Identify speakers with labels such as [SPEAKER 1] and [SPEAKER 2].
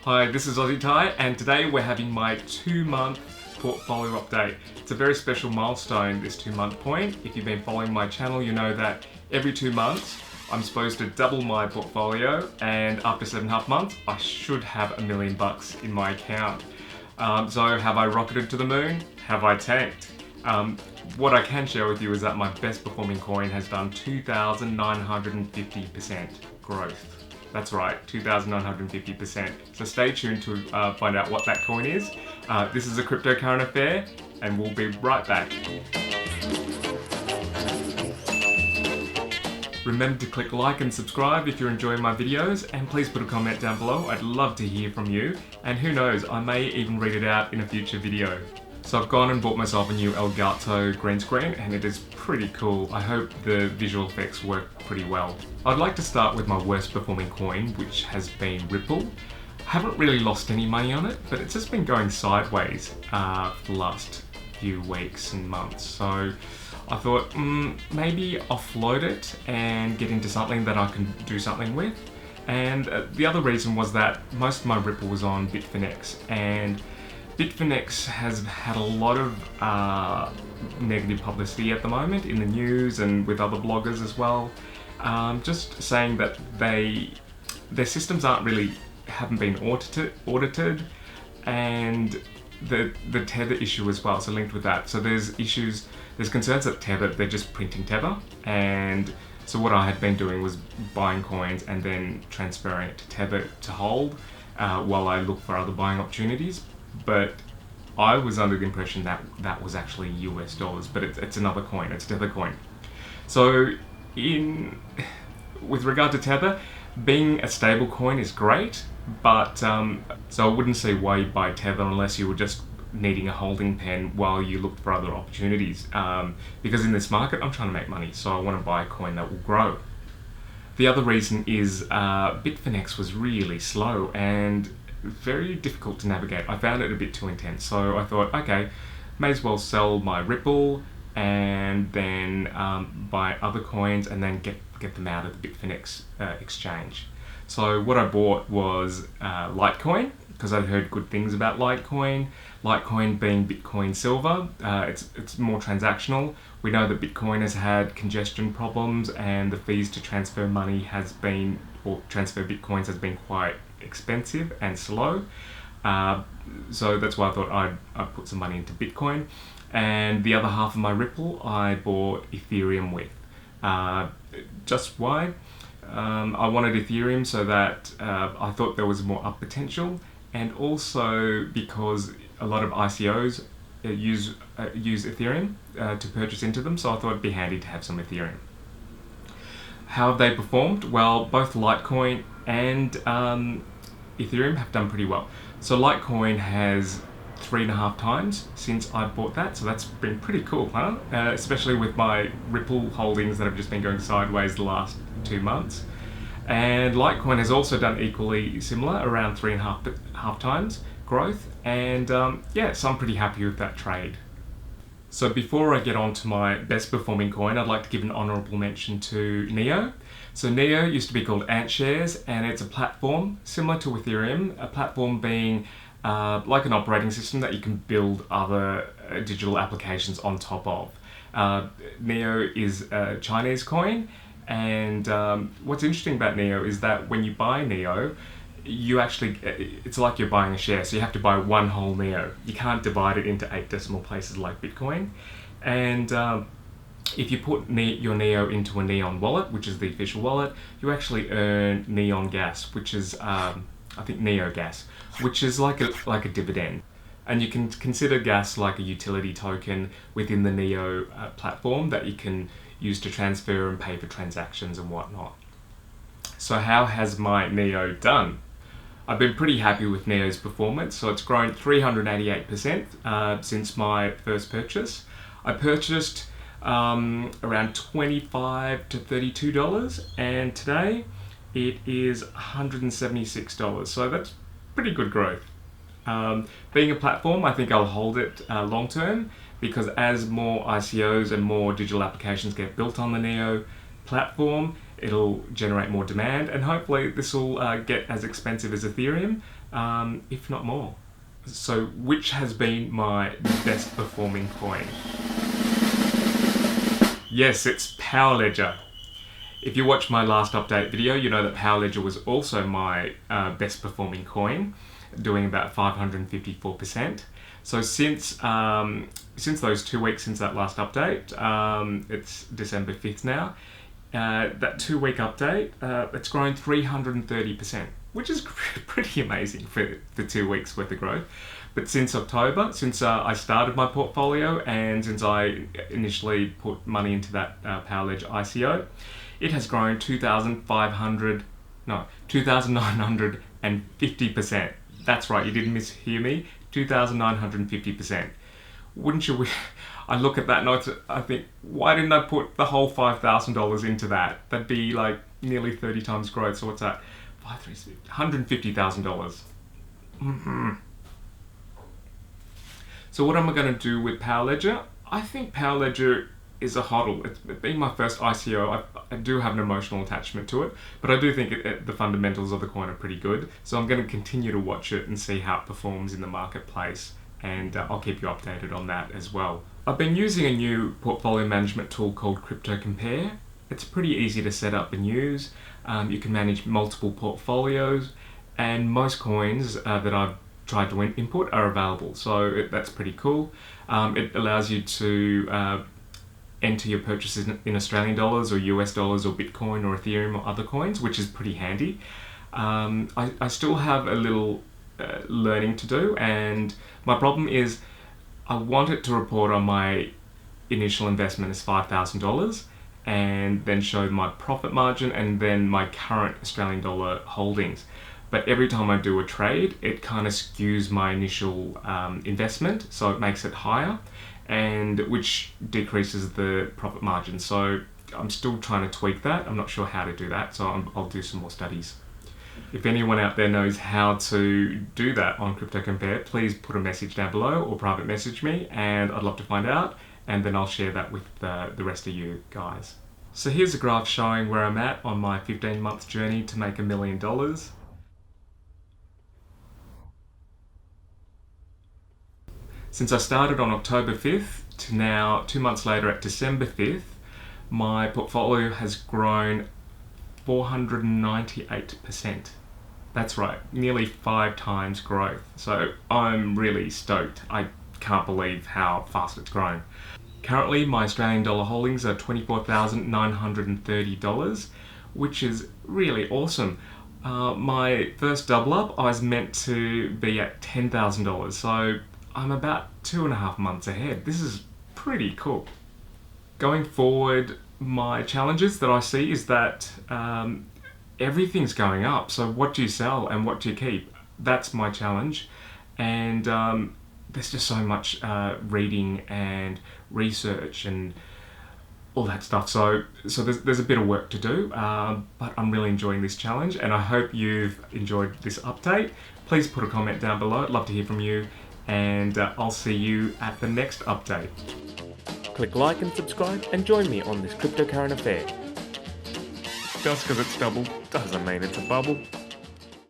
[SPEAKER 1] Hi, this is Aussie Ty, and today we're having my 2-month portfolio update. It's a very special milestone, this 2-month point. If you've been following my channel, you know that every 2 months I'm supposed to double my portfolio, and after 7.5 months I should have $1 million in my account. So have I rocketed to the moon? Have I tanked? What I can share with you is that my best performing coin has done 2,950% growth. That's right, 2,950%. So stay tuned to find out what that coin is. This is a crypto current affair, and we'll be right back. Remember to click like and subscribe if you're enjoying my videos, and please put a comment down below. I'd love to hear from you, and who knows, I may even read it out in a future video. So I've gone and bought myself a new Elgato green screen, and it is pretty cool. I hope the visual effects work pretty well. I'd like to start with my worst performing coin, which has been Ripple. I haven't really lost any money on it, but it's just been going sideways for the last few weeks and months. So I thought maybe offload it and get into something that I can do something with. And the other reason was that most of my Ripple was on Bitfinex, and Bitfinex has had a lot of negative publicity at the moment in the news and with other bloggers as well. Just saying that their systems haven't been audited, and the Tether issue as well, so linked with that. So there's concerns that Tether, they're just printing Tether, and so what I had been doing was buying coins and then transferring it to Tether to hold while I look for other buying opportunities. But I was under the impression that that was actually US dollars, but it's another coin, it's a Tether coin. So with regard to Tether, being a stable coin is great, but so I wouldn't say why you buy Tether unless you were just needing a holding pen while you looked for other opportunities. Because in this market, I'm trying to make money, so I want to buy a coin that will grow. The other reason is Bitfinex was really slow and very difficult to navigate. I found it a bit too intense, so I thought, okay, may as well sell my Ripple and then buy other coins and then get them out of the Bitfinex exchange. So what I bought was Litecoin, because I'd heard good things about Litecoin. Litecoin being Bitcoin Silver, it's more transactional. We know that Bitcoin has had congestion problems, and the fees to transfer money transfer Bitcoins has been quite expensive and slow. So that's why I thought I'd put some money into Bitcoin. And the other half of my Ripple I bought Ethereum with. Just why? I wanted Ethereum so that I thought there was more up potential, and also because a lot of ICOs use Ethereum to purchase into them, so I thought it'd be handy to have some Ethereum. How have they performed? Well, both Litecoin and Ethereum have done pretty well. So Litecoin has 3.5 times since I bought that, so that's been pretty cool, huh? Especially with my Ripple holdings that have just been going sideways the last 2 months. And Litecoin has also done equally similar, around 3.5 times growth, and yeah, so I'm pretty happy with that trade. So before I get on to my best performing coin, I'd like to give an honorable mention to Neo. So Neo used to be called AntShares, and it's a platform similar to Ethereum, a platform being like an operating system that you can build other digital applications on top of. Neo is a Chinese coin, and what's interesting about Neo is that when you buy Neo, it's like you're buying a share, so you have to buy one whole Neo. You can't divide it into 8 decimal places like Bitcoin. And if you put your Neo into a Neon wallet, which is the official wallet, you actually earn Neon gas, which is I think Neo gas, which is like a dividend. And you can consider gas like a utility token within the Neo platform that you can use to transfer and pay for transactions and whatnot. So how has my Neo done? I've been pretty happy with Neo's performance. So it's grown 388% since my first purchase. I purchased around $25 to $32, and today it is $176. So that's pretty good growth. Being a platform, I think I'll hold it long term, because as more ICOs and more digital applications get built on the Neo platform, it'll generate more demand, and hopefully this will get as expensive as Ethereum, if not more. So which has been my best performing coin? Yes, it's Power Ledger. If you watched my last update video, you know that Power Ledger was also my best performing coin, doing about 554%. So since those 2 weeks since that last update, it's December 5th now, that 2 week update, it's grown 330%, which is pretty amazing for the 2 weeks worth of growth. But since October, since I started my portfolio and since I initially put money into that Power Ledger ICO, it has grown 2,950%. That's right, you didn't mishear me, 2,950%. Wouldn't you? I look at that and I think, why didn't I put the whole $5,000 into that? That'd be like nearly 30 times growth. So what's that? $150,000. Mm-hmm. So what am I going to do with Power Ledger? I think Power Ledger is a hodl. It's being my first ICO. I do have an emotional attachment to it, but I do think the fundamentals of the coin are pretty good. So I'm going to continue to watch it and see how it performs in the marketplace, and I'll keep you updated on that as well. I've been using a new portfolio management tool called Cryptocompare. It's pretty easy to set up and use. You can manage multiple portfolios, and most coins that I've tried to input are available, so that's pretty cool. It allows you to enter your purchases in Australian dollars or US dollars or Bitcoin or Ethereum or other coins, which is pretty handy. I still have a little learning to do, and my problem is I want it to report on my initial investment as $5,000 and then show my profit margin and then my current Australian dollar holdings. But every time I do a trade, it kind of skews my initial investment, so it makes it higher, and which decreases the profit margin. So I'm still trying to tweak that. I'm not sure how to do that, so I'll do some more studies. If anyone out there knows how to do that on Cryptocompare, please put a message down below or private message me, and I'd love to find out, and then I'll share that with the rest of you guys. So here's a graph showing where I'm at on my 15-month journey to make $1 million. Since I started on October 5th to now 2 months later at December 5th, my portfolio has grown 498%. That's right, nearly 5 times growth. So I'm really stoked. I can't believe how fast it's grown. Currently, my Australian dollar holdings are $24,930, which is really awesome. My first double up, I was meant to be at $10,000, so I'm about 2.5 months ahead. This is pretty cool. Going forward, my challenges that I see is that everything's going up. So what do you sell and what do you keep? That's my challenge. And there's just so much reading and research and all that stuff. So there's a bit of work to do, but I'm really enjoying this challenge, and I hope you've enjoyed this update. Please put a comment down below. I'd love to hear from you, and I'll see you at the next update. Click like and subscribe and join me on this crypto current affair. Just because it's double doesn't mean it's a bubble.